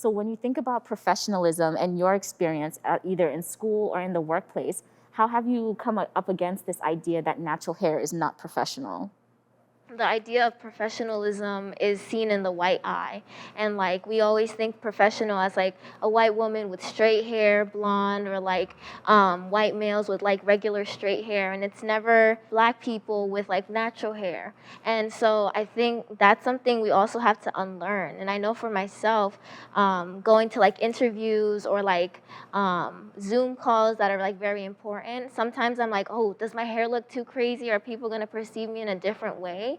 So when you think about professionalism and your experience either in school or in the workplace, how have you come up against this idea that natural hair is not professional? The idea of professionalism is seen in the white eye, and like we always think professional as like a white woman with straight hair, blonde, or like white males with like regular straight hair, and it's never black people with like natural hair. And so I think that's something we also have to unlearn. And I know for myself, going to like interviews or like Zoom calls that are like very important, sometimes I'm like, oh, does my hair look too crazy? Are people gonna perceive me in a different way?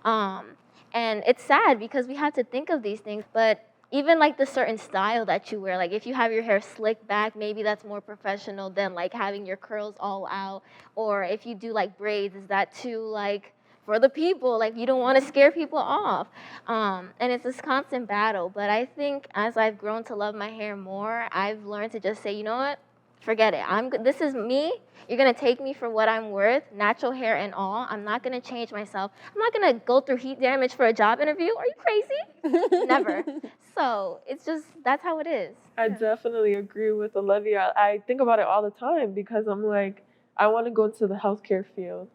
Um, and it's sad because we have to think of these things, but even like the certain style that you wear, like if you have your hair slicked back, maybe that's more professional than like having your curls all out. Or if you do like braids, is that too like for the people? Like you don't want to scare people off. And it's this constant battle. But I think as I've grown to love my hair more, I've learned to just say, you know what? Forget it. This is me. You're gonna take me for what I'm worth, natural hair and all. I'm not gonna change myself. I'm not gonna go through heat damage for a job interview. Are you crazy? Never. So it's just that's how it is. I definitely agree with Olivia. I think about it all the time because I'm like, I want to go into the healthcare field.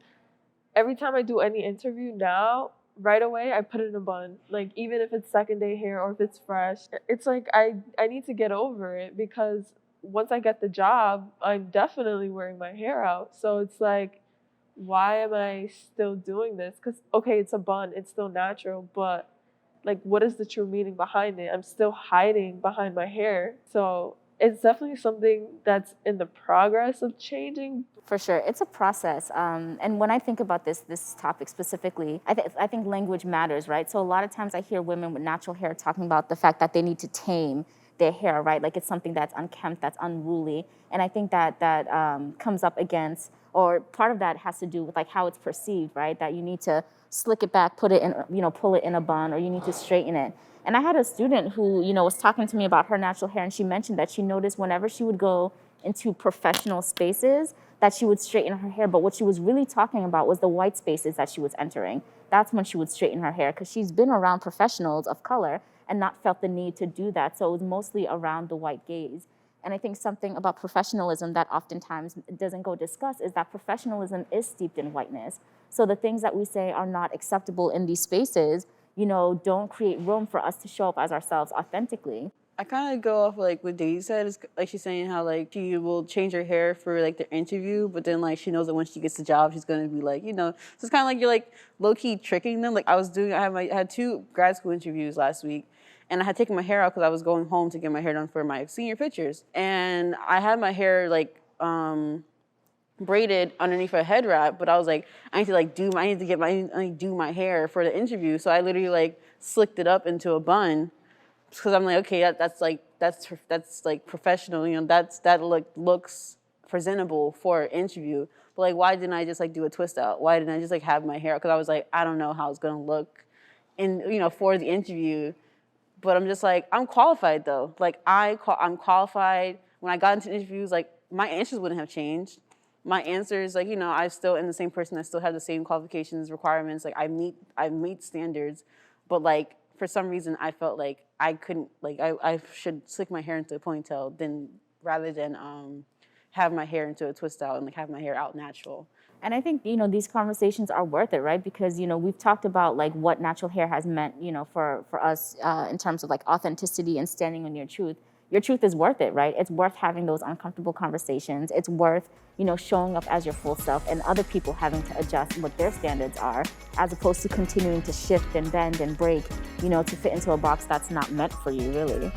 Every time I do any interview now, right away I put it in a bun. Like even if it's second day hair or if it's fresh, it's like I need to get over it because once I get the job, I'm definitely wearing my hair out. So it's like, why am I still doing this? Because okay, it's a bun, it's still natural, but like what is the true meaning behind it? I'm still hiding behind my hair. So it's definitely something that's in the progress of changing. For sure, it's a process. And when I think about this topic specifically, I think language matters, right? So a lot of times I hear women with natural hair talking about the fact that they need to tame their hair, right? Like it's something that's unkempt, that's unruly. And I think that comes up against, or part of that has to do with like how it's perceived, right? That you need to slick it back, put it in, pull it in a bun, or you need to straighten it. And I had a student who, was talking to me about her natural hair, and she mentioned that she noticed whenever she would go into professional spaces that she would straighten her hair. But what she was really talking about was the white spaces that she was entering. That's when she would straighten her hair because she's been around professionals of color and not felt the need to do that. So it was mostly around the white gaze. And I think something about professionalism that oftentimes doesn't go discussed is that professionalism is steeped in whiteness. So the things that we say are not acceptable in these spaces, don't create room for us to show up as ourselves authentically. I kind of go off like what Daisy said. Is like she's saying how like she will change her hair for like the interview, but then like she knows that when she gets the job, she's gonna be like, So it's kind of like you're like low key tricking them. Like I had 2 grad school interviews last week, and I had taken my hair out because I was going home to get my hair done for my senior pictures, and I had my hair like braided underneath a head wrap, but I was like, I need to do my hair for the interview, so I literally like slicked it up into a bun. Because I'm like, okay, that's like professional, that looks presentable for an interview. But like, why didn't I just like do a twist out? Why didn't I just like have my hair? Because I was like, I don't know how it's gonna look, for the interview. But I'm just like, I'm qualified though. Like I'm qualified. When I got into interviews, like my answers wouldn't have changed. My answers, like I still am the same person. I still have the same qualifications, requirements. Like I meet standards, but like for some reason I felt like I couldn't, like I should slick my hair into a ponytail rather than have my hair into a twist out and like have my hair out natural. And I think, these conversations are worth it, right? Because, we've talked about like what natural hair has meant, for us in terms of like authenticity and standing on your truth. Your truth is worth it, right? It's worth having those uncomfortable conversations. It's worth, showing up as your full self and other people having to adjust what their standards are, as opposed to continuing to shift and bend and break, to fit into a box that's not meant for you, really.